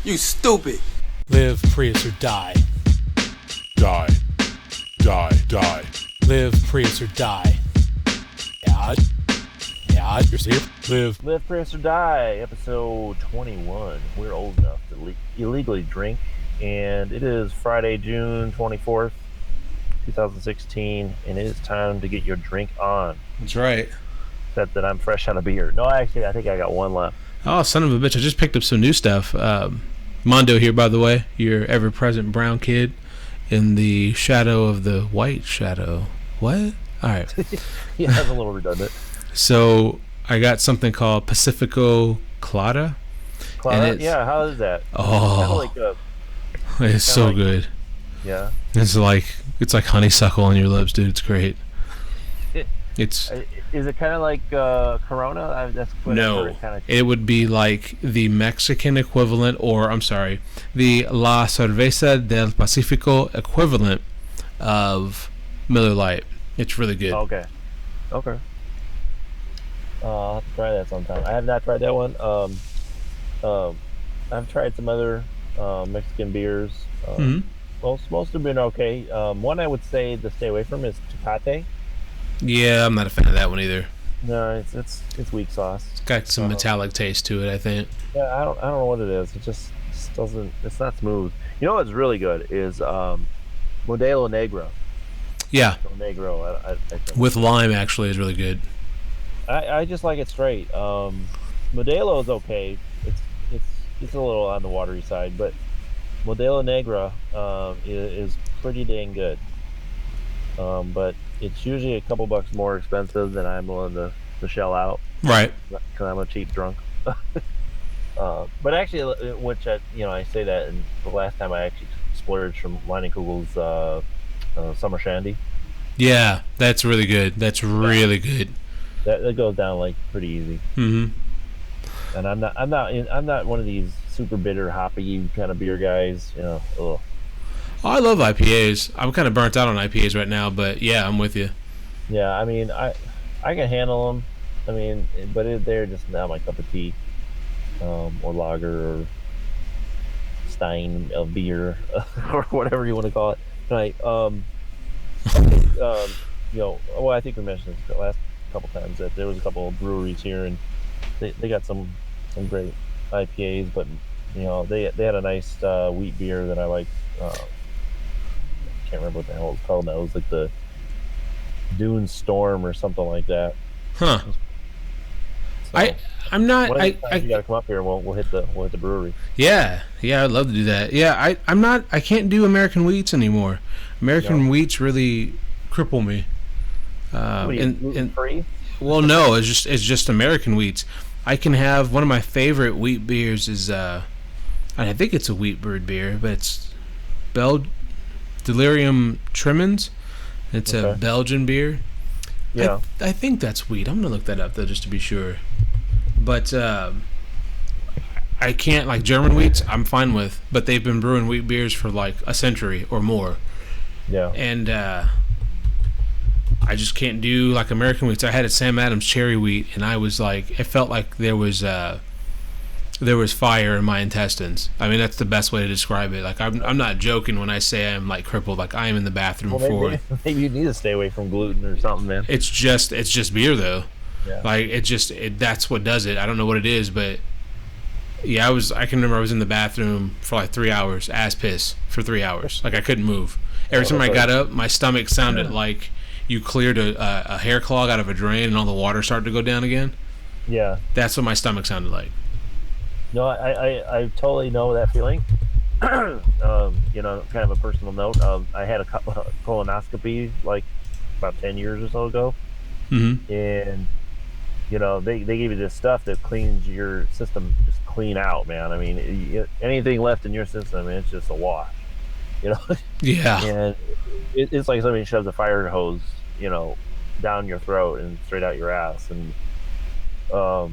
You stupid. Live Prius or die. Die. Die. Die. Live Prius or die. Yeah. Yeah, you're here. Live Prius or Die, episode 21. We're old enough to illegally drink, and it is Friday, June 24th, 2016, and it is time to get your drink on. That's right. Except that I'm fresh out of beer. No, actually, I think I got one left. Oh, son of a bitch. I just picked up some new stuff. Mondo here, by the way. Your ever-present brown kid in the shadow of the white shadow. What? All right. Yeah, that's a little redundant. So I got something called Pacifico Clara. Yeah, how is that? Oh, it's so like, good. Yeah. It's like honeysuckle on your lips, dude. It's great. Is it kind of like Corona? That's what no. It would be like the Mexican equivalent, or I'm sorry, the La Cerveza del Pacifico equivalent of Miller Lite. It's really good. Okay. I'll have to try that sometime. I have not tried that one. I've tried some other Mexican beers. Most have been okay. One I would say to stay away from is Tecate. Yeah, I'm not a fan of that one either. No, it's weak sauce. It's got some metallic taste to it, I think. Yeah, I don't know what it is. It just doesn't. It's not smooth. You know what's really good is Modelo Negro. Yeah. Negro. I think. With lime, actually, is really good. I just like it straight. Modelo is okay. It's a little on the watery side, but Modelo Negra is pretty dang good. But it's usually a couple bucks more expensive than I'm willing to shell out. Right. Because I'm a cheap drunk. But actually, which I say that, and the last time I actually splurged from Leinenkugel's Summer Shandy. Yeah, that's really good. That's really good. That goes down like pretty easy. Mm-hmm. And I'm not one of these super bitter hoppy kind of beer guys. Ugh. Oh, I love IPAs. I'm kind of burnt out on IPAs right now, but yeah, I'm with you. Yeah, I mean, I can handle them. I mean, but they're just not my cup of tea, or lager, or Stein of beer, or whatever you want to call it. Right. I think we mentioned this the last couple times that there was a couple of breweries here, and they got some great IPAs, but they had a nice wheat beer that I like. Can't remember what the hell it's called now. It was like the Dune Storm or something like that. Huh. So, I'm not. You gotta come up here and we'll hit the brewery. Yeah, I'd love to do that. Yeah, I'm not. I can't do American wheats anymore. American wheats really cripple me. Gluten-free? Well, no, it's just American wheats. I can have one of my favorite wheat beers is I think it's a wheat bird beer, but it's Delirium Tremens. It's a Belgian beer. Yeah. I think that's wheat. I'm gonna look that up though, just to be sure. But I can't, like, German wheats I'm fine with, but they've been brewing wheat beers for like a century or more. Yeah. And I just can't do like American wheats. I had a Sam Adams cherry wheat, and I was like, it felt like there was fire in my intestines. I mean, that's the best way to describe it. Like, I'm not joking when I say I'm like crippled. Like, I am in the bathroom maybe you need to stay away from gluten or something, man. It's just beer though. Yeah. Like, that's what does it. I don't know what it is, but yeah, I can remember I was in the bathroom for like 3 hours, ass piss for 3 hours. Like, I couldn't move. Every time I got up, my stomach sounded like you cleared a hair clog out of a drain and all the water started to go down again. Yeah. That's what my stomach sounded like. No, I totally know that feeling. Kind of a personal note. I had a colonoscopy like about 10 years or so ago. Mm-hmm. And they give you this stuff that cleans your system just clean out, man. I mean, anything left in your system, it's just a wash. Yeah. And it's like somebody shoves a fire hose, down your throat and straight out your ass. And what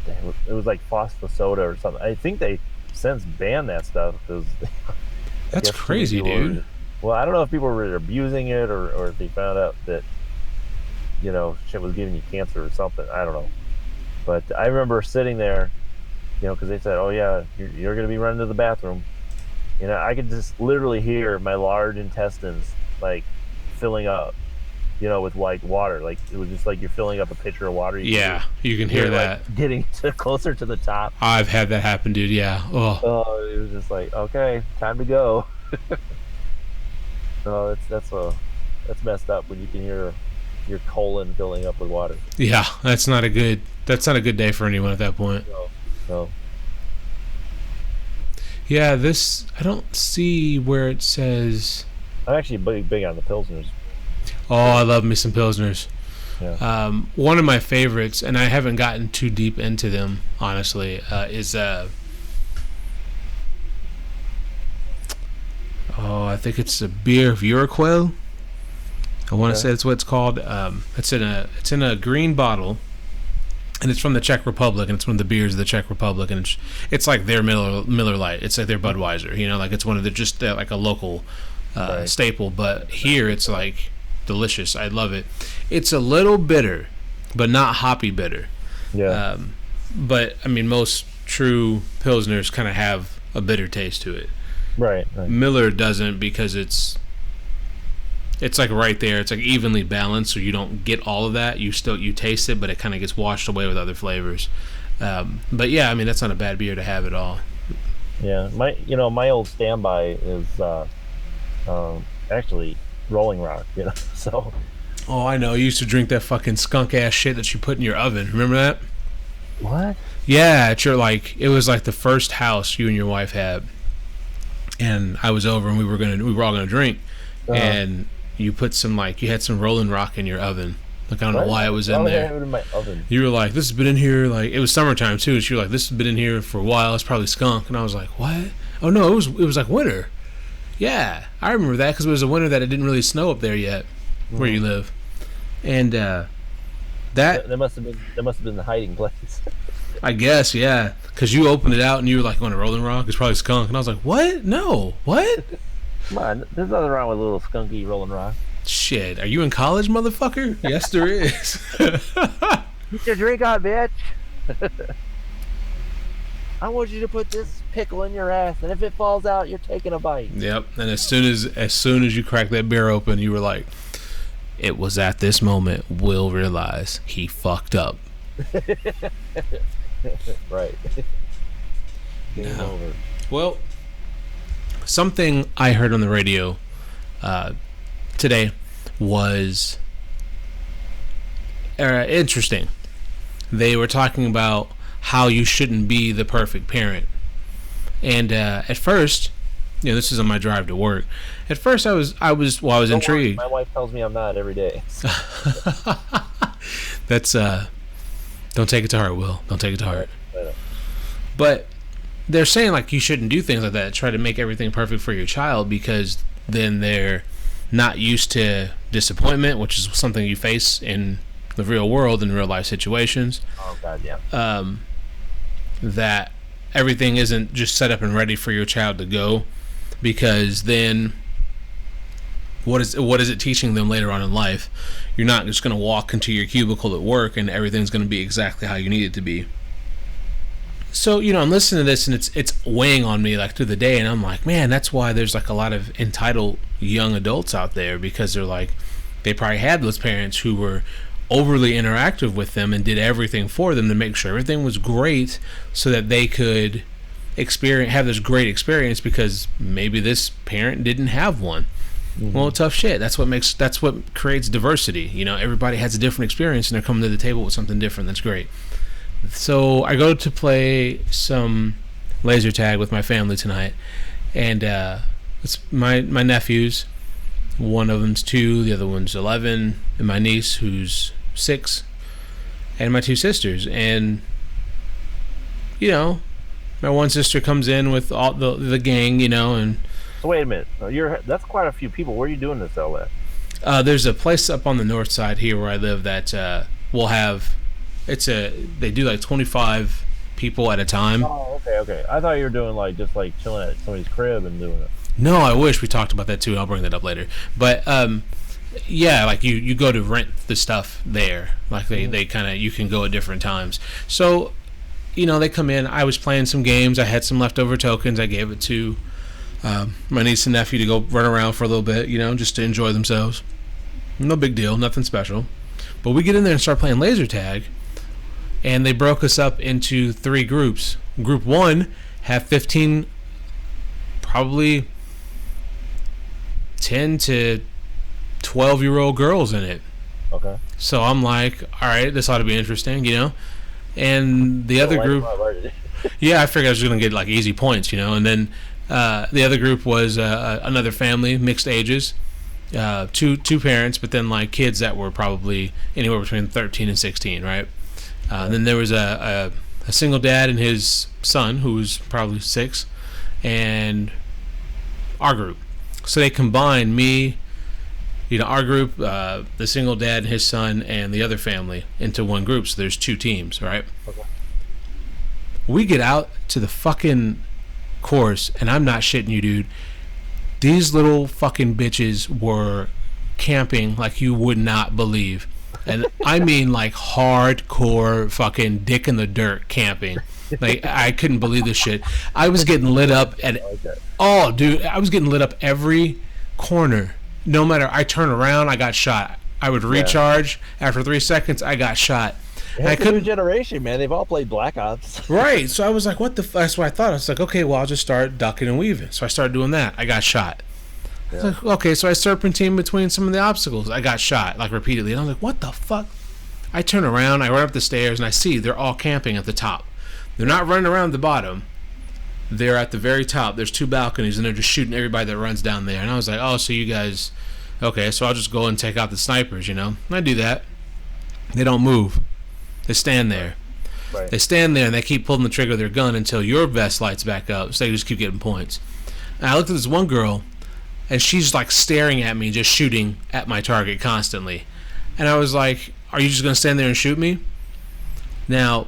the hell? It was like phosphosoda or something. I think they since banned that stuff because that's crazy, dude. Well, I don't know if people were abusing it or if they found out that shit was giving you cancer or something. I don't know. But I remember sitting there because they said, "Oh yeah, you're going to be running to the bathroom." I could just literally hear my large intestines like filling up, with like water. Like it was just like you're filling up a pitcher of water. Yeah, you can hear that. Like, getting closer to the top. I've had that happen, dude. Yeah. Oh, it was just like, okay, time to go. No, that's messed up when you can hear your colon filling up with water. Yeah, that's not a good day for anyone at that point. No. Yeah, I don't see where it says. I'm actually big on the Pilsners. Oh, I love me some Pilsners. Yeah. One of my favorites, and I haven't gotten too deep into them, honestly, is I think it's a beer of Urquell. I want to say that's what it's called. It's in a green bottle, and it's from the Czech Republic, and it's one of the beers of the Czech Republic, and it's like their Miller Lite. It's like their Budweiser, like it's one of the like a local staple. But here it's like delicious. I love it. It's a little bitter, but not hoppy bitter. Yeah. But I mean, most true Pilsners kind of have a bitter taste to it. Right. Miller doesn't, because it's like right there. It's like evenly balanced, so you don't get all of that. You taste it, but it kind of gets washed away with other flavors. But yeah, I mean, that's not a bad beer to have at all. Yeah, my old standby is actually Rolling Rock. So. Oh, I know. You used to drink that fucking skunk ass shit that you put in your oven. Remember that? What? Yeah, it was like the first house you and your wife had, and I was over, and we were all gonna drink, and you put you had some Rolling Rock in your oven. Like, I don't know why it was in there. In my oven? You were like, this has been in here, like, it was summertime too, so you were like, this has been in here for a while, it's probably skunk. And I was like, what? Oh no, it was like winter. Yeah, I remember that, because it was a winter that it didn't really snow up there yet, where you live. And that must have been the hiding place. I guess, yeah, because you opened it out and you were like, going to Rolling Rock, it's probably skunk. And I was like, what? No, what? Come on, there's nothing wrong with a little skunky Rolling Rock. Shit, are you in college, motherfucker? Yes, there is. Get your drink on, bitch. I want you to put this pickle in your ass, and if it falls out, you're taking a bite. Yep. And as soon as you cracked that beer open, you were like, it was at this moment Will realized he fucked up. Right. Game over. Well, something I heard on the radio today was interesting. They were talking about how you shouldn't be the perfect parent. And at first, this is on my drive to work. At first, I was intrigued. My wife tells me I'm not every day. That's don't take it to heart, Will. Don't take it to heart. But they're saying, like, you shouldn't do things like that. Try to make everything perfect for your child, because then they're not used to disappointment, which is something you face in the real world, in real life situations. Oh God, yeah. That everything isn't just set up and ready for your child to go, because then what is it teaching them later on in life? You're not just going to walk into your cubicle at work and everything's going to be exactly how you need it to be. So, I'm listening to this, and it's weighing on me, like, through the day, and I'm like, man, that's why there's, like, a lot of entitled young adults out there, because they're like, they probably had those parents who were overly interactive with them and did everything for them to make sure everything was great, so that they could have this great experience, because maybe this parent didn't have one. Mm-hmm. Well, tough shit. That's what creates diversity. Everybody has a different experience, and they're coming to the table with something different. That's great. So I go to play some laser tag with my family tonight, and it's my nephews. One of them's 2, the other one's 11, and my niece, who's 6, and my 2 sisters. And my one sister comes in with all the gang, and so wait a minute. That's quite a few people. Where are you doing this all at? There's a place up on the north side here where I live that will have. They do like 25 people at a time. Oh, okay. I thought you were doing just chilling at somebody's crib and doing it. No, I wish we talked about that too. I'll bring that up later. But yeah, like you go to rent the stuff there. Like they kind of, you can go at different times. So they come in. I was playing some games. I had some leftover tokens. I gave it to my niece and nephew to go run around for a little bit, just to enjoy themselves. No big deal, nothing special. But we get in there and start playing laser tag, and they broke us up into 3 groups. Group 1 had 15, probably 10 to 12-year-old girls in it. Okay. So I'm like, all right, this ought to be interesting, And the other group, yeah, I figured I was going to get like easy points, And then the other group was another family, mixed ages, two parents, but then like kids that were probably anywhere between 13 and 16, right? Then there was a single dad and his son who was probably 6, and our group. So they combined me, our group, the single dad and his son, and the other family into one group. So there's 2 teams, right? Okay. We get out to the fucking course, and I'm not shitting you, dude. These little fucking bitches were camping like you would not believe. And I mean like hardcore fucking dick in the dirt camping. Like, I couldn't believe this shit. I was getting lit up at... Oh, dude, I was getting lit up every corner. No matter... I turn around, I got shot. I would recharge. After 3 seconds, I got shot. It's a new generation, man. They've all played Black Ops. Right. So I was like, what the... That's what I thought. I was like, okay, well, I'll just start ducking and weaving. So I started doing that. I got shot. I was like, okay, so I serpentine between some of the obstacles. I got shot, like, repeatedly. And I was like, what the fuck? I turn around, I run up the stairs, and I see they're all camping at the top. They're not running around the bottom. They're at the very top. There's 2 balconies, and they're just shooting everybody that runs down there. And I was like, oh, so you guys... Okay, so I'll just go and take out the snipers, And I do that. They don't move. They stand there. Right. They stand there, and they keep pulling the trigger of their gun until your vest lights back up, so they just keep getting points. And I looked at this one girl, and she's like staring at me, just shooting at my target constantly. And I was like, are you just going to stand there and shoot me? Now,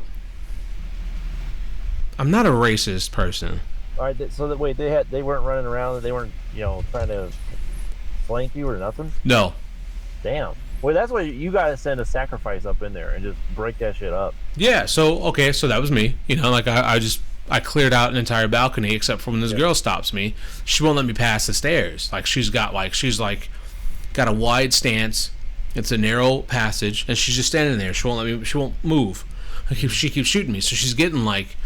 I'm not a racist person. All right, so that wait, they weren't running around, they weren't, trying to flank you or nothing? No. Damn. Well, that's why you gotta send a sacrifice up in there and just break that shit up. Yeah, so that was me. I cleared out an entire balcony except for when this girl stops me. She won't let me pass the stairs. Like, she's got a wide stance. It's a narrow passage, and she's just standing there. She won't move. She keeps shooting me. So she's getting like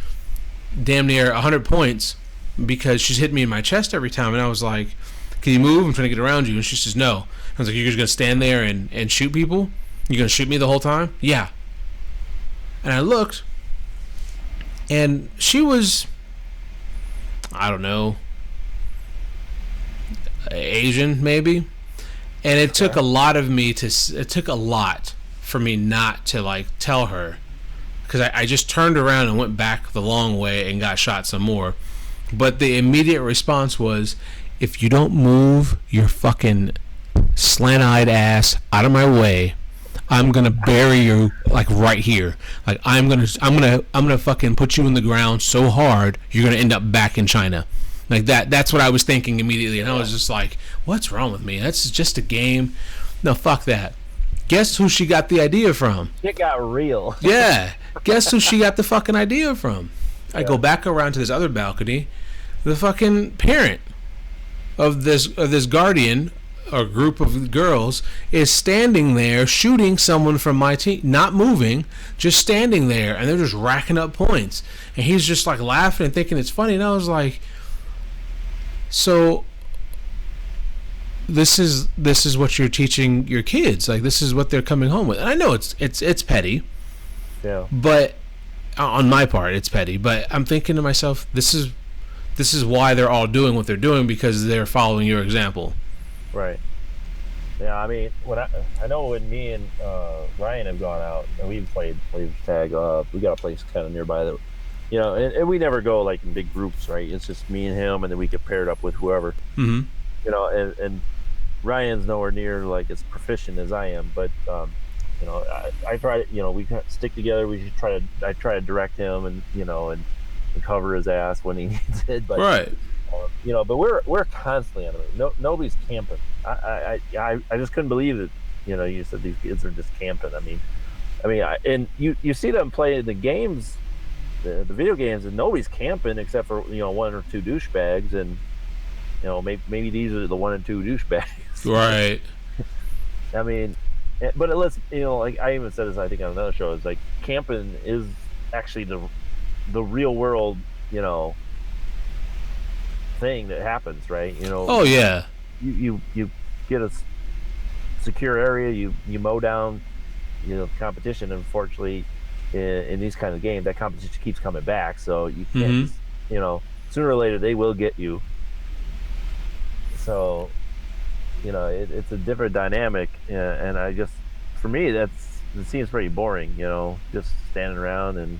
damn near 100 points because she's hitting me in my chest every time. And I was like, can you move? I'm trying to get around you. And she says, no. I was like, you're just going to stand there and shoot people? You're going to shoot me the whole time? Yeah. And I looked, and she was, I don't know, Asian maybe. And it took a lot for me not to like tell her, because I just turned around and went back the long way and got shot some more. But the immediate response was, if you don't move your fucking slant-eyed ass out of my way, I'm gonna bury you like right here. Like, I'm gonna fucking put you in the ground so hard you're gonna end up back in China. Like that. That's what I was thinking immediately, and I was just like, what's wrong with me? That's just a game. No, fuck that. Guess who she got the idea from? It got real. Yeah. Guess who she got the fucking idea from? I go back around to this other balcony. The fucking parent of this guardian or group of girls is standing there shooting someone from my team, not moving, just standing there, and they're just racking up points. And he's just like laughing and thinking it's funny. And I was like, so this is what you're teaching your kids? Like, this is what they're coming home with? And I know it's petty. Yeah. But on my part, it's petty. But I'm thinking to myself, this is why they're all doing what they're doing, because they're following your example. Right. Yeah, I mean, I know when me and Ryan have gone out and we've played tag, we got a place kind of nearby that, and we never go like in big groups, right? It's just me and him, and then we get paired up with whoever. Mm-hmm. And Ryan's nowhere near like as proficient as I am, but I try to, we stick together. I try to direct him and cover his ass when he needs it, but right. But we're constantly on the move. Nobody's camping. I just couldn't believe that. You said these kids are just camping. I mean, and you see them play the games the video games, and nobody's camping except for one or two douchebags, and maybe these are the one and two douchebags. Right. I mean, but let's like I even said this I think on another show, is like camping is actually the real world thing that happens, right? Oh yeah. You get a secure area, you mow down competition. Unfortunately, in these kind of games, that competition keeps coming back, so you can't sooner or later they will get you. So it's a different dynamic, and I just, for me, it seems pretty boring, just standing around and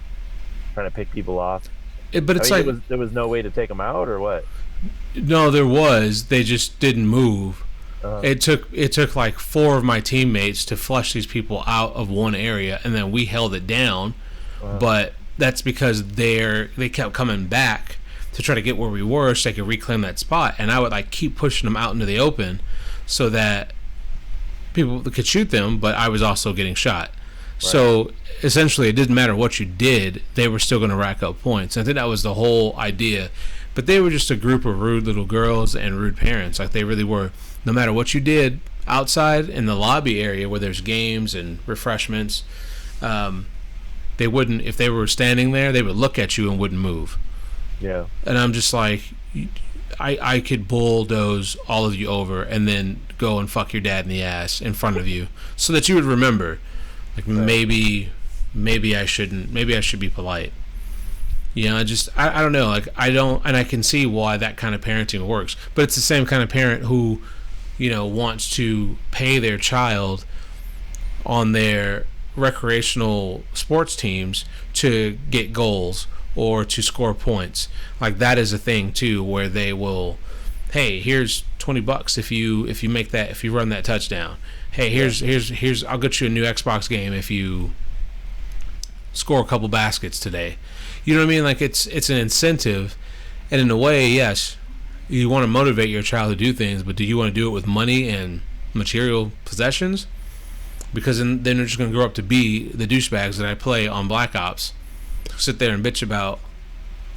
trying to pick people off. But it's like there was no way to take them out, or what? No, there was. They just didn't move. Uh-huh. It took like 4 of my teammates to flush these people out of one area, and then we held it down. Uh-huh. But that's because they kept coming back to try to get where we were, so they could reclaim that spot. And I would like keep pushing them out into the open, so that people could shoot them. But I was also getting shot. Right. So essentially, it didn't matter what you did; they were still going to rack up points. I think that was the whole idea. But they were just a group of rude little girls and rude parents. Like, they really were. No matter what you did outside in the lobby area where there's games and refreshments, they wouldn't, if they were standing there, they would look at you and wouldn't move. Yeah. And I'm just like, I could bulldoze all of you over and then go and fuck your dad in the ass in front of you, so that you would remember, like, right. maybe I shouldn't, maybe I should be polite. I don't know. Like, I don't, and I can see why that kind of parenting works. But it's the same kind of parent who, wants to pay their child on their recreational sports teams to get goals or to score points. Like, that is a thing too, where they will, hey, here's $20 if you make that, if you run that touchdown. Hey, here's I'll get you a new Xbox game if you score a couple baskets today. You know what I mean? Like, it's an incentive, and in a way, yes, you want to motivate your child to do things, but do you want to do it with money and material possessions? Because then they're just going to grow up to be the douchebags that I play on Black Ops, sit there and bitch about.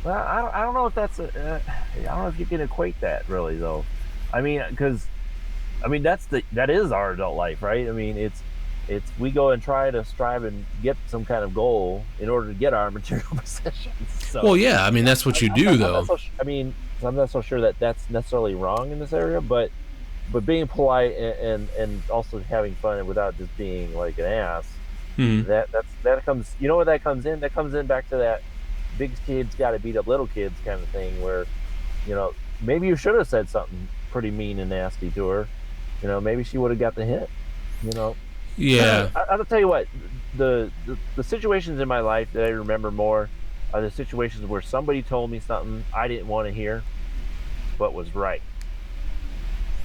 Well, I don't know if that's I don't know if you can equate that really, though. I mean, because that is our adult life, right? I mean, it's we go and try to strive and get some kind of goal in order to get our material possessions. So, well, yeah, I mean, that's what you do, though. I'm not so sure that that's necessarily wrong in this area, but being polite and also having fun without just being like an ass. Mm-hmm. That comes. You know what that comes in? That comes in back to that big kids got to beat up little kids kind of thing, where maybe you should have said something pretty mean and nasty to her. Maybe she would have got the hit. Yeah. I'll tell you what, the situations in my life that I remember more are the situations where somebody told me something I didn't want to hear, but was right.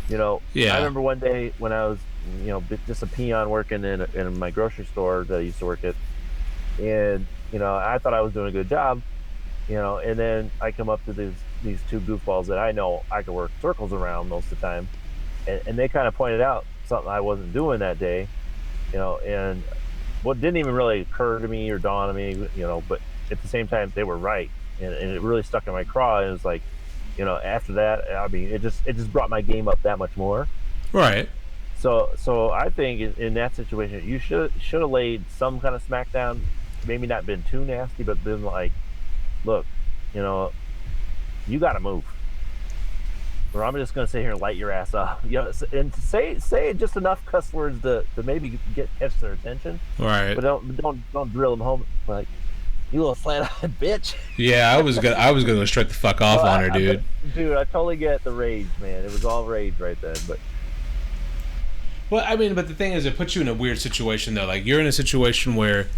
Yeah. I remember one day when I was, just a peon working in my grocery store that I used to work at, and I thought I was doing a good job, and then I come up to these two goofballs that I know I could work circles around most of the time, and they kind of pointed out something I wasn't doing that day. And what didn't even really occur to me or dawn on me, but at the same time, they were right. And it really stuck in my craw. And it was like, after that, I mean, it just brought my game up that much more. Right. So I think in that situation, you should have laid some kind of smackdown, maybe not been too nasty, but been like, look, you got to move. Or I'm just gonna sit here and light your ass up, and say just enough cuss words to maybe catch their attention. Right. But don't drill them home like, you little flat-eyed bitch. Yeah, I was gonna go straight the fuck off on her, dude. Dude, I totally get the rage, man. It was all rage right then, but. Well, I mean, but the thing is, it puts you in a weird situation though. Like, you're in a situation where,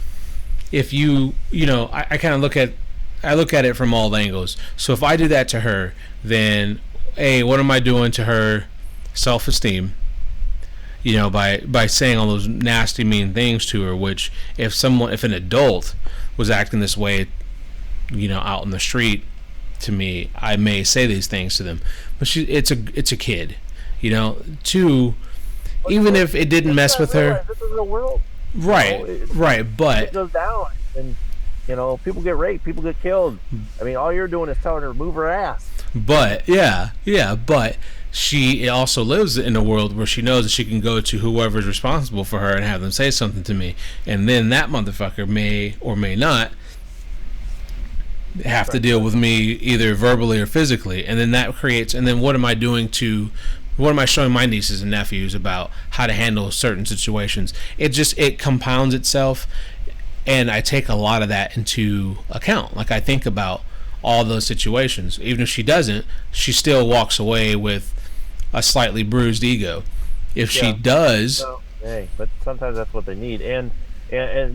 if I kind of look at it from all angles. So if I do that to her, then what am I doing to her self-esteem? By saying all those nasty, mean things to her. Which, if an adult was acting this way, out in the street to me, I may say these things to them. But it's a kid, Two, even if it didn't mess with her. This is the world. Right, right. But it goes down, and people get raped, people get killed. I mean, all you're doing is telling her to move her ass. But but she also lives in a world where she knows that she can go to whoever's responsible for her and have them say something to me, and then that motherfucker may or may not have to deal with me either verbally or physically, and then that creates. And then what am I doing to? What am I showing my nieces and nephews about how to handle certain situations? It compounds itself, and I take a lot of that into account. Like, I think about all those situations. Even if she doesn't, she still walks away with a slightly bruised ego. If she does, hey, but sometimes that's what they need. And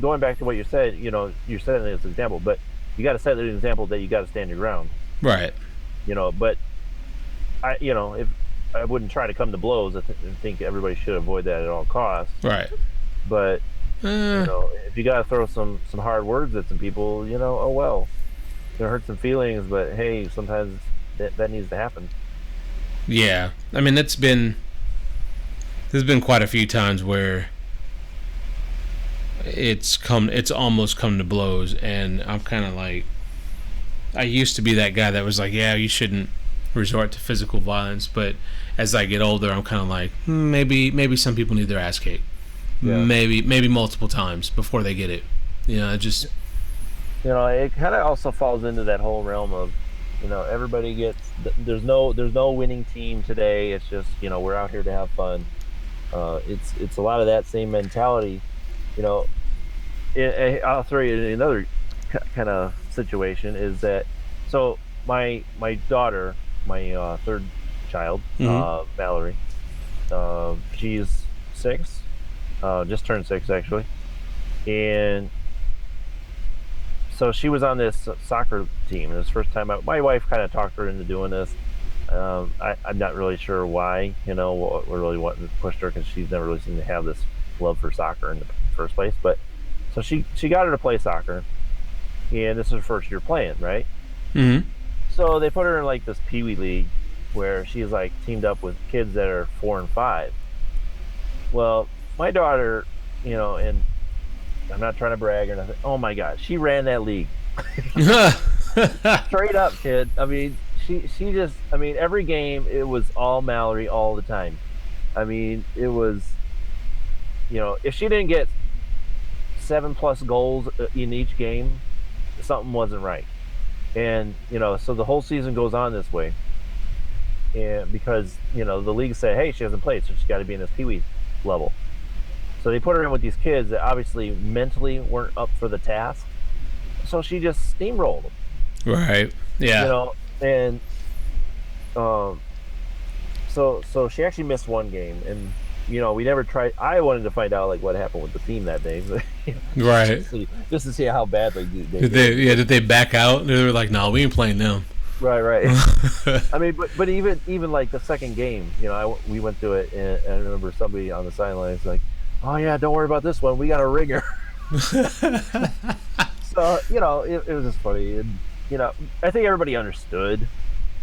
going back to what you said, you're setting this example, but you got to set an example that you got to stand your ground. right? But if I wouldn't try to come to blows, I think everybody should avoid that at all costs. Right. But if you got to throw some hard words at some people, oh well, it's gonna hurt some feelings. But hey, sometimes that needs to happen. Yeah, I mean, there's been quite a few times where it's almost come to blows, and I'm kind of like, I used to be that guy that was like, yeah, you shouldn't resort to physical violence, but as I get older, I'm kind of like, maybe some people need their ass kicked, maybe multiple times before they get it. It kind of also falls into that whole realm of, everybody gets. There's no winning team today. It's just we're out here to have fun. It's a lot of that same mentality. I'll throw you another kind of situation is that. So my daughter, my third child, Valerie, she's 6, just turned 6 actually, and so she was on this soccer team. It was the first time my wife kind of talked her into doing this. I'm not really sure why, what really pushed her, because she's never really seemed to have this love for soccer in the first place. But so she got her to play soccer, and this is her first year playing, right? Mm-hmm. So they put her in like this Pee-wee league where she's like teamed up with kids that are 4 and 5. Well, my daughter, and I'm not trying to brag or nothing. Oh my God, she ran that league. Straight up, kid. I mean, she just, every game it was all Mallory all the time. I mean, it was, if she didn't get 7+ goals in each game, something wasn't right. And so the whole season goes on this way, and because the league said, hey, she hasn't played, so she's got to be in this Pee-wee level. So they put her in with these kids that obviously mentally weren't up for the task, so she just steamrolled them. Right. Yeah. And so she actually missed one game, and we never tried. I wanted to find out like what happened with the team that day, right? Just to see how badly they did they back out? They were like, no, we ain't playing them. Right. I mean, but even like the second game, we went through it, and I remember somebody on the sidelines like, oh yeah, don't worry about this one, we got a ringer. So it was just funny, and I think everybody understood.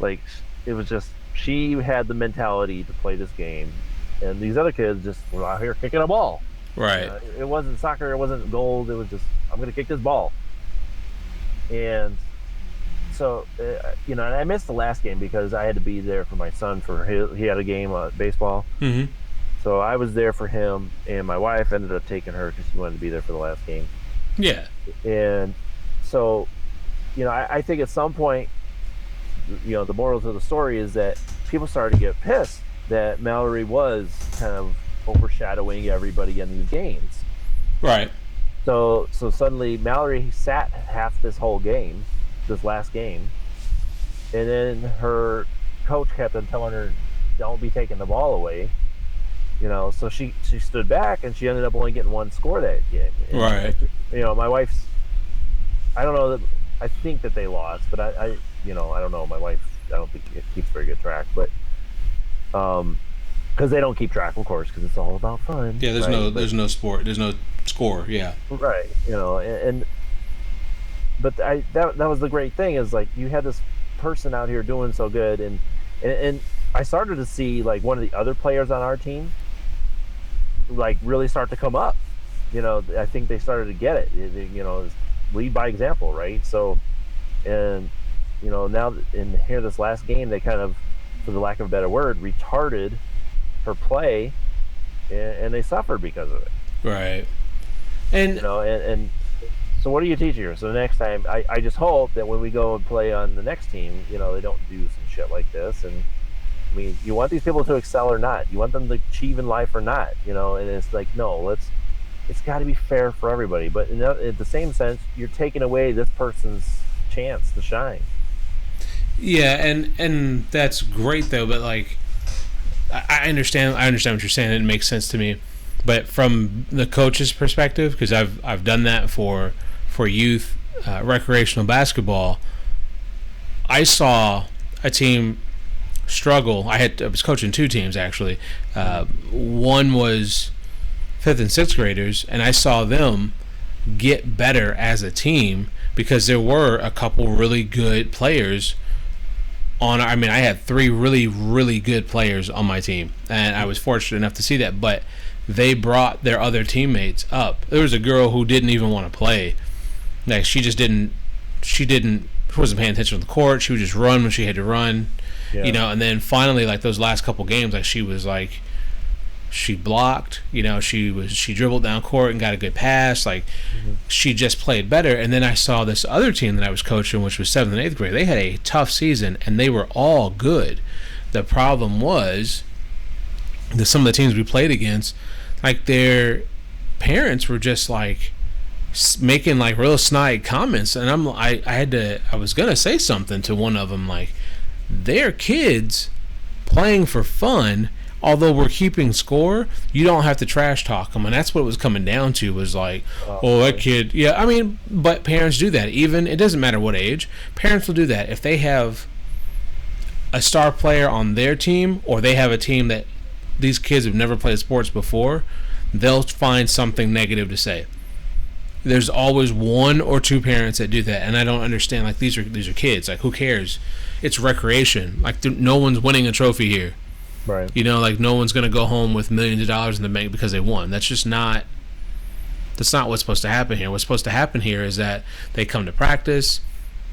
Like, it was just, she had the mentality to play this game, and these other kids just were out here kicking a ball. Right. It wasn't soccer, it wasn't goals, it was just, I'm going to kick this ball. And so, and I missed the last game because I had to be there for my son he had a game of baseball. Mm-hmm. So I was there for him, and my wife ended up taking her because she wanted to be there for the last game. Yeah. And so, I think at some point, the morals of the story is that people started to get pissed that Mallory was kind of overshadowing everybody in these games. Right. So suddenly Mallory sat half this last game, and then her coach kept on telling her, don't be taking the ball away. So she stood back, and she ended up only getting one score that game. And, right. My wife's, I don't know, I think that they lost, but I don't know. My wife, I don't think it keeps very good track, but because they don't keep track, of course, because it's all about fun. Yeah, there's no sport, there's no score. Yeah. Right. But that was the great thing, is like you had this person out here doing so good, and I started to see like one of the other players on our team like really start to come up. I think they started to get it. lead by example, right? So, and now in here this last game, they kind of, for the lack of a better word, retarded her play, and they suffered because of it. Right. And and so what are you teaching her? So the next time, I just hope that when we go and play on the next team, they don't do some shit like this. And I mean, you want these people to excel or not? You want them to achieve in life or not? And it's like, no, it's got to be fair for everybody. But at the same sense, you're taking away this person's chance to shine. Yeah, and that's great though. But like, I understand what you're saying. It makes sense to me. But from the coach's perspective, because I've done that for youth recreational basketball, I saw a team struggle. I was coaching 2 teams actually. One was 5th and 6th graders, and I saw them get better as a team because there were a couple really good players on. I mean, I had 3 really, really good players on my team, and I was fortunate enough to see that. But they brought their other teammates up. There was a girl who didn't even want to play. Like, she wasn't paying attention on the court. She would just run when she had to run. Yeah. And then finally, like, those last couple games, like, she was like, she blocked, she dribbled down court and got a good pass. Like, she just played better. And then I saw this other team that I was coaching, which was 7th and 8th grade. They had a tough season, and they were all good. The problem was that some of the teams we played against, like, their parents were just like making like real snide comments, and I was gonna say something to one of them, like, their kids playing for fun, although we're keeping score, you don't have to trash talk them. And that's what it was coming down to, was like, that kid, yeah, I mean, but parents do that. Even, it doesn't matter what age, parents will do that if they have a star player on their team, or they have a team that these kids have never played sports before. They'll find something negative to say. There's always 1 or 2 parents that do that, and I don't understand. Like, these are kids. Like, who cares? It's recreation. Like, no one's winning a trophy here. Right. Like, no one's gonna go home with millions of dollars in the bank because they won. That's just not. That's not what's supposed to happen here. What's supposed to happen here is that they come to practice,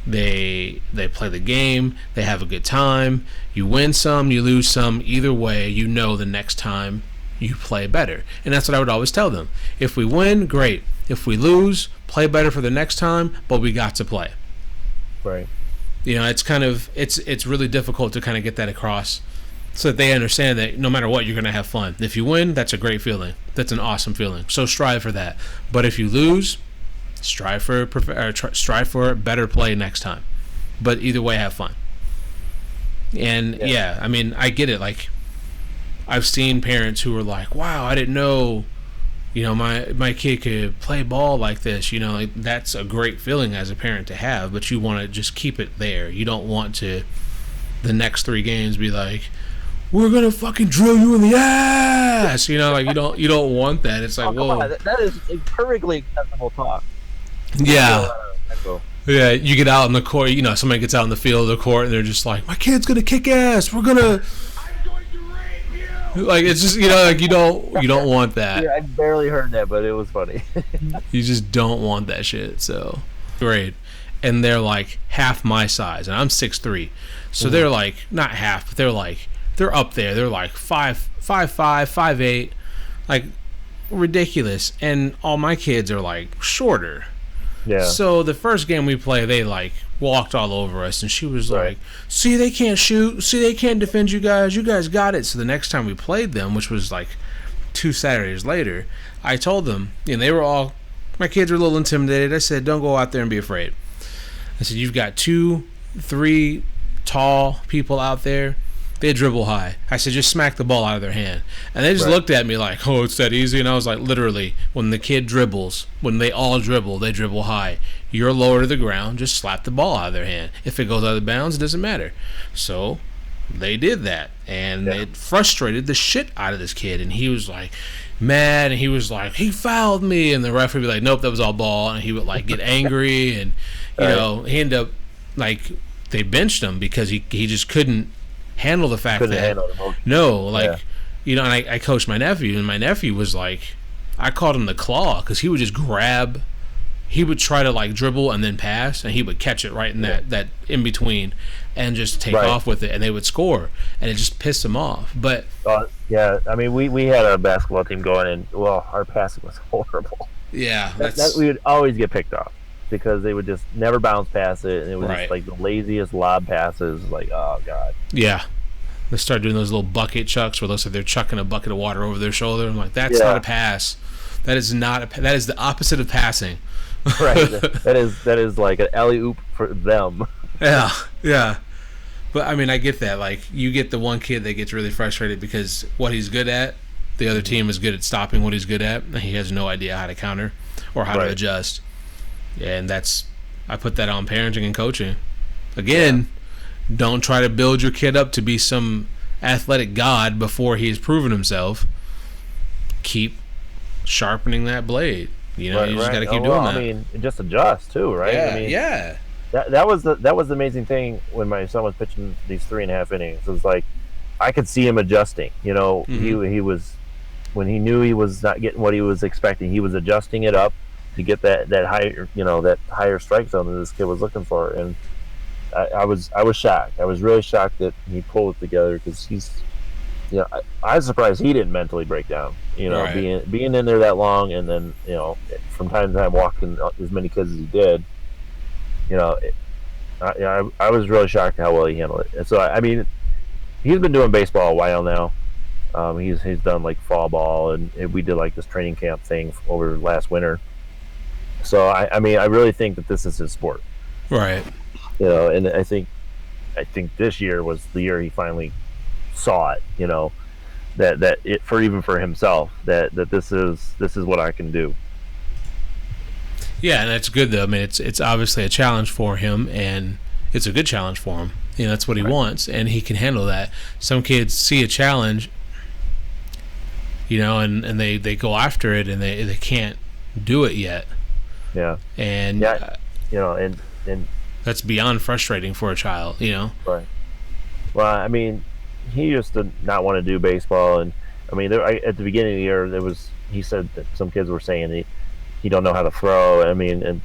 they play the game, they have a good time. You win some, you lose some. Either way, the next time you play better. And that's what I would always tell them. If we win, great. If we lose, play better for the next time, but we got to play. Right. It's kind of, it's really difficult to kind of get that across so that they understand that no matter what, you're going to have fun. If you win, that's a great feeling. That's an awesome feeling. So strive for that. But if you lose, strive for better play next time. But either way, have fun. And yeah, I mean, I get it. Like, I've seen parents who are like, wow, I didn't know, my kid could play ball like this. Like, that's a great feeling as a parent to have, but you want to just keep it there. You don't want to, the next 3 games, be like, we're gonna fucking drill you in the ass. Like, you don't want that. It's like, whoa, that is perfectly acceptable talk. Yeah. Yeah, you get out in the court, somebody gets out in the field of the court, and they're just like, my kid's gonna kick ass. We're gonna. Like, it's just, like, you don't want that. Yeah, I barely heard that, but it was funny. You just don't want that shit. So great. And they're like half my size, and I'm 6'3", so they're like not half, but they're up there. They're like 5'5", 5'8", like ridiculous. And all my kids are like shorter. Yeah. So the first game we play, they like walked all over us, and she was like, see, they can't shoot, see, they can't defend you guys got it. So the next time we played them, which was like 2 Saturdays later, I told them, they were all, my kids were a little intimidated. I said, don't go out there and be afraid. I said, you've got 2, 3 tall people out there. They dribble high. I said, just smack the ball out of their hand. And they just looked at me like, oh, it's that easy? And I was like, literally, when the kid dribbles, when they all dribble, they dribble high. You're lower to the ground, just slap the ball out of their hand. If it goes out of bounds, it doesn't matter. So they did that, and it frustrated the shit out of this kid. And he was like mad, and he was like, he fouled me. And the ref would be like, nope, that was all ball. And he would like get angry, and he ended up, like, they benched him because he just couldn't handle the fact and I coached my nephew, and my nephew was like, I called him the claw, because he would just grab he would try to like dribble and then pass, and he would catch it right in that in between, and just take off with it, and they would score, and it just pissed him off. But yeah, I mean, we had a basketball team going, and our passing was horrible. Yeah, we would always get picked off because they would just never bounce past it, and it was just like the laziest lob passes. Like, oh god. Yeah. They start doing those little bucket chucks where it looks like they're chucking a bucket of water over their shoulder. I'm like, that's not a pass. That is not that is the opposite of passing. Right. That is like an alley-oop for them. Yeah. But I mean, I get that. Like, you get the one kid that gets really frustrated because what he's good at, the other team is good at stopping what he's good at, and he has no idea how to counter or how to adjust. And I put that on parenting and coaching. Again, don't try to build your kid up to be some athletic god before he's proven himself. Keep sharpening that blade. You know, you just got to keep doing that. I mean, just adjust too, right? Yeah, I mean, that was the amazing thing when my son was pitching these 3.5 innings. It was like I could see him adjusting. You know, he was, when he knew he was not getting what he was expecting, he was adjusting it up to get that higher, that higher strike zone that this kid was looking for. And I was shocked. I was really shocked that he pulled it together because he's, I was surprised he didn't mentally break down. Being in there that long, and then from time to time walking as many kids as he did. I was really shocked how well he handled it. And so I mean, he's been doing baseball a while now. He's done like fall ball, and we did like this training camp thing over last winter. So I mean, I really think that this is his sport. Right. And I think this year was the year he finally saw it. That it for himself that this is what I can do. Yeah, and that's good though. I mean, it's obviously a challenge for him, and it's a good challenge for him. That's what he wants, and he can handle that. Some kids see a challenge, and they go after it, and they can't do it yet. Yeah. And and that's beyond frustrating for a child. Right. Well, I mean, he used to not want to do baseball, and I mean, at the beginning of the year, he said that some kids were saying he don't know how to throw. I mean, and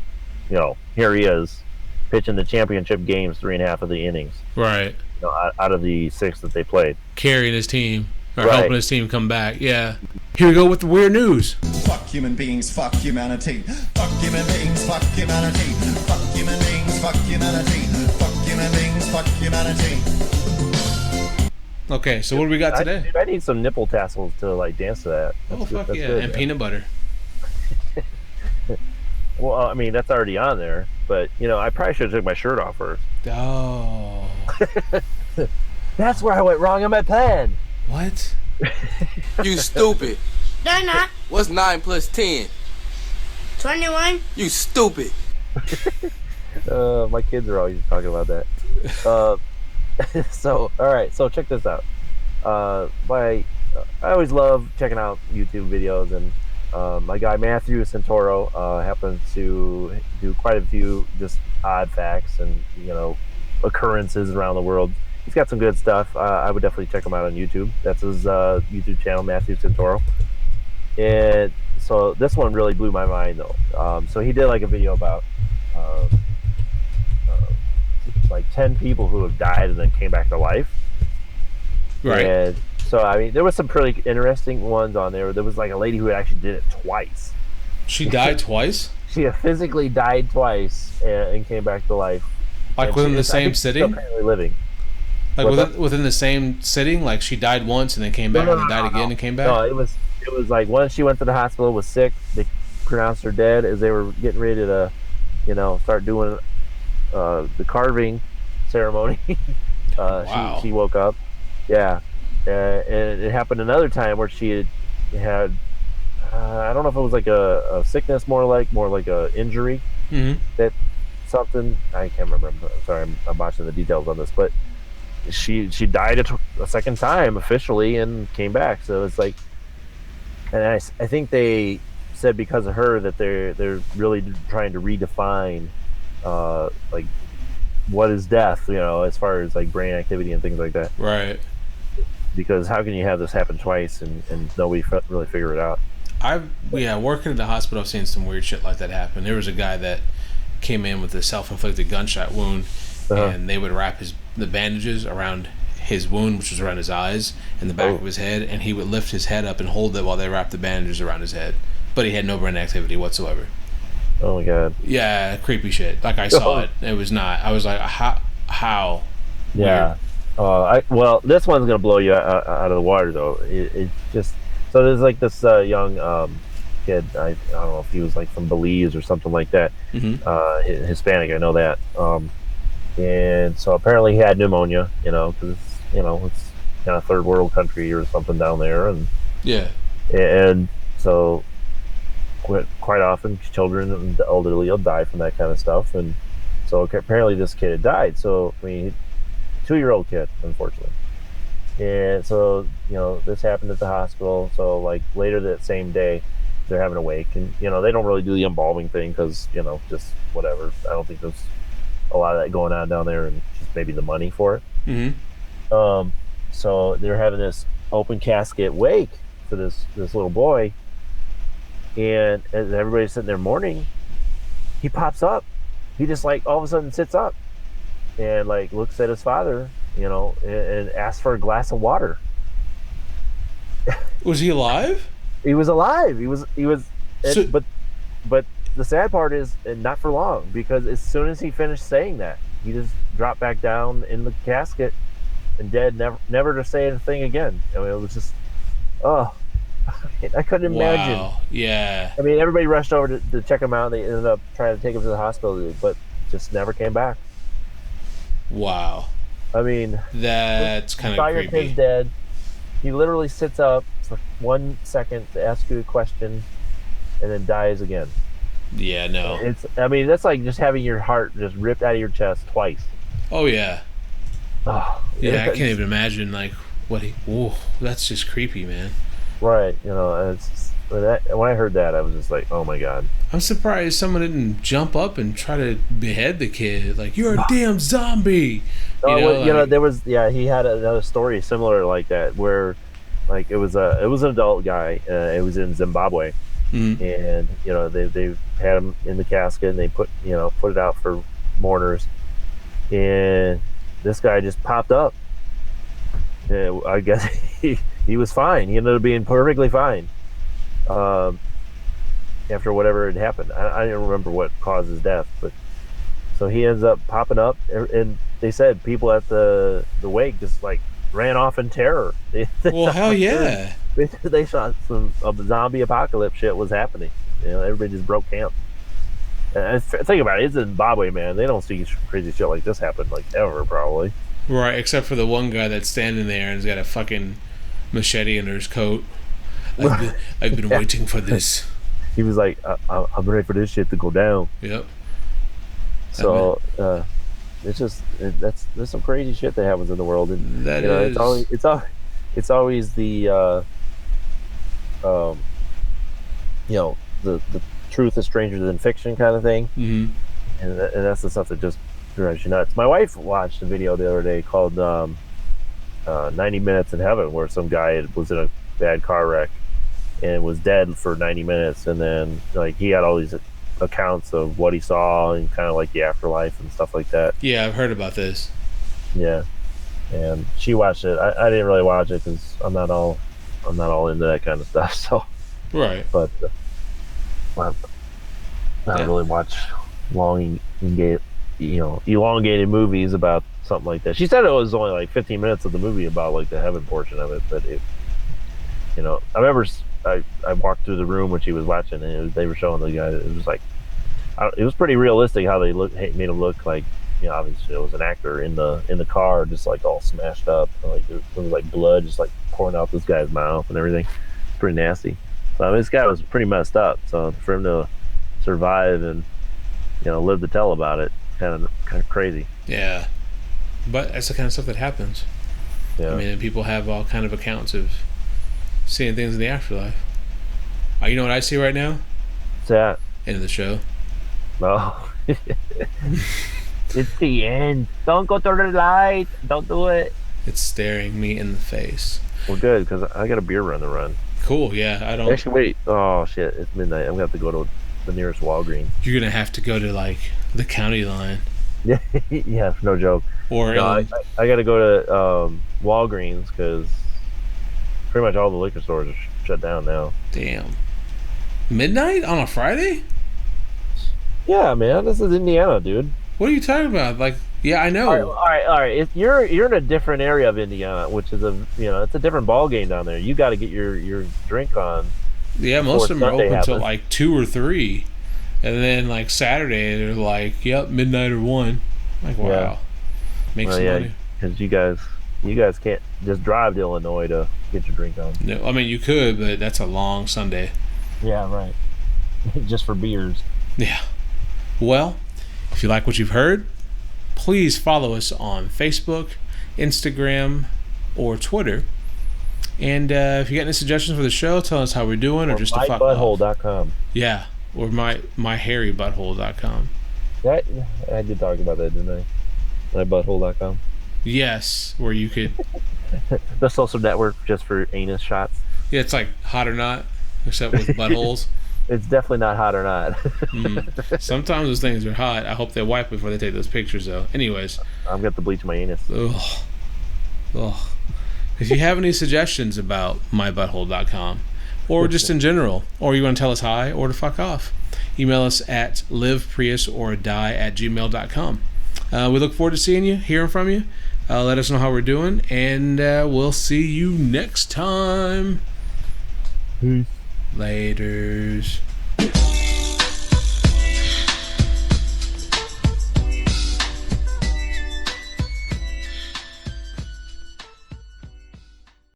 here he is pitching the championship games 3.5 of the innings. Right. Out of the 6 that they played, carrying his team or helping his team come back. Yeah. Here we go with the weird news. Fuck human beings, fuck humanity. Fuck human beings, fuck humanity. Fuck human beings, fuck humanity. Fuck human beings, fuck humanity. Okay, so what do we got today? I need some nipple tassels to like dance to that. That's fuck good, yeah, good, and peanut butter. Well, I mean, that's already on there, but I probably should have took my shirt off first. Oh. That's where I went wrong on my plan. What? You stupid. They're not. What's 9 plus 10? 21. You stupid. My kids are always talking about that. So, all right. So check this out. I always love checking out YouTube videos, and my guy Matthew Santoro happens to do quite a few just odd facts and occurrences around the world. He's got some good stuff. I would definitely check him out on YouTube. That's his YouTube channel, Matthew Santoro. And so this one really blew my mind, though. So he did like a video about like 10 people who have died and then came back to life. Right. And so, I mean, there was some pretty interesting ones on there. There was like a lady who actually did it twice. She died twice? She physically died twice and came back to life. Like within the same sitting? Still apparently living. Like within the same sitting? Like she died once and then came back and then died again and came back? No, it was like once she went to the hospital, was sick, they pronounced her dead as they were getting ready to, start doing the carving ceremony. Wow. She woke up. Yeah. And it happened another time where she had I don't know if it was like a sickness, more like a injury. Mm-hmm. That something, I can't remember. I'm sorry, I'm watching the details on this, but she died a second time officially and came back. So it's like, and I think they said because of her that they're really trying to redefine like what is death, as far as like brain activity and things like that. Right. Because how can you have this happen twice and nobody really figure it out? Working at the hospital, I've seen some weird shit like that happen. There was a guy that came in with a self-inflicted gunshot wound, and they would wrap the bandages around his wound, which was around his eyes and the back of his head, and he would lift his head up and hold it while they wrapped the bandages around his head. But he had no brain activity whatsoever. Oh my god. Yeah, creepy shit. Like I saw it. It was not. I was like, how? Yeah. Well, this one's gonna blow you out of the water though. It just so there's like this young kid. I don't know if he was like from Belize or something like that. Hispanic, I know that. And so apparently he had pneumonia. Because it's kind of third world country or something down there, and and so quite often children and the elderly will die from that kind of stuff, and so apparently this kid had died. So I mean, 2-year-old kid, unfortunately. And so this happened at the hospital. So like later that same day, they're having a wake, and they don't really do the embalming thing because just whatever. I don't think there's a lot of that going on down there, and just maybe the money for it. So they're having this open casket wake for this little boy, and as everybody's sitting there mourning, he pops up. He just like all of a sudden sits up and like looks at his father, and asks for a glass of water. Was he alive? He was alive. He was. So, but the sad part is, and not for long, because as soon as he finished saying that, he just dropped back down in the casket and dead, never to say anything again. I mean, it was just, I couldn't imagine. Wow. Yeah. I mean, everybody rushed over to check him out. They ended up trying to take him to the hospital, but just never came back. Wow. I mean, that's kind of creepy. Your kid's dead. He literally sits up for 1 second to ask you a question, and then dies again. Yeah, no. That's like just having your heart just ripped out of your chest twice. Oh yeah. Oh, yeah, I can't even imagine like what he. Whoa, that's just creepy, man. Right, when I heard that, I was just like, oh my god. I'm surprised someone didn't jump up and try to behead the kid. Like, you're a damn zombie. There was he had another story similar like that where, like it was an adult guy. It was in Zimbabwe. And they had him in the casket, and they put it out for mourners, and this guy just popped up. I guess he was fine. He ended up being perfectly fine after whatever had happened. I don't remember what caused his death, but so he ends up popping up, and they said people at the wake just like ran off in terror. Well, hell yeah. They thought some zombie apocalypse shit was happening. Everybody just broke camp. And think about it, it's Zimbabwe, man. They don't see crazy shit like this happen like ever, probably. Right, except for the one guy that's standing there and has got a fucking machete under his coat. I've been waiting for this. He was like, I'm ready for this shit to go down. Yep. So there's some crazy shit that happens in the world, and that is... it's always the the truth is stranger than fiction kind of thing. And that's the stuff that just drives you nuts. My wife watched a video the other day called 90 Minutes in Heaven, where some guy was in a bad car wreck and was dead for 90 minutes, and then like he had all these accounts of what he saw and kind of like the afterlife and stuff like that. Yeah, I've heard about this. Yeah, and she watched it. I didn't really watch it because I'm not all into that kind of stuff. So right, but I don't really watch elongated movies about something like that. She said it was only like 15 minutes of the movie about like the heaven portion of it, but I remember I walked through the room when she was watching, and they were showing the guy. It was like it was pretty realistic how they made him look like. Obviously it was an actor in the car, just like all smashed up, like there was like blood just like pouring out this guy's mouth and everything. It's pretty nasty. So this guy was pretty messed up. So for him to survive and live to tell about it, kind of crazy. Yeah, but that's the kind of stuff that happens. Yeah. I mean, people have all kind of accounts of seeing things in the afterlife. Oh, you know what I see right now? What's that? End of the show. Oh. It's the end. Don't go through the light. Don't do it. It's staring me in the face. Well, good, because I got a beer run to run. Cool, yeah. I don't. Actually, wait. Oh, shit. It's midnight. I'm going to have to go to the nearest Walgreens. You're gonna have to go to like the county line. Yeah, yeah, no joke. Or No, I got to go to Walgreens because pretty much all the liquor stores are shut down now. damn. Midnight on a Friday? Yeah, man. This is Indiana, dude. What are you talking about? Like, yeah, I know. All right. If you're in a different area of Indiana, which is it's a different ball game down there. You got to get your drink on. Yeah, most of them are Sunday open till happens. like 2 or 3, and then like Saturday they're like, yep, midnight or 1. Like, wow, Yeah. make Well, some yeah, money. because you guys can't just drive to Illinois to get your drink on. No, I mean you could, but that's a long Sunday. Yeah, right. Just for beers. Yeah. Well, if you like what you've heard, please follow us on Facebook, Instagram, or Twitter. And if you got any suggestions for the show, tell us how we're doing, or just to fuck off. MyButthole.com. Yeah, or myhairybutthole.com. That I did talk about that, didn't I? MyButthole.com. Yes, where you could. The social network just for anus shots. Yeah, it's like Hot or Not, except with buttholes. It's definitely not hot or not. Sometimes those things are hot. I hope they wipe before they take those pictures, though. Anyways, I'm got to bleach my anus. ugh. If you have any suggestions about mybutthole.com, or just in general, or you want to tell us hi, or to fuck off, email us at livepriusorDie@gmail.com. We look forward to seeing you, hearing from you. Let us know how we're doing, and we'll see you next time. Peace. Laters.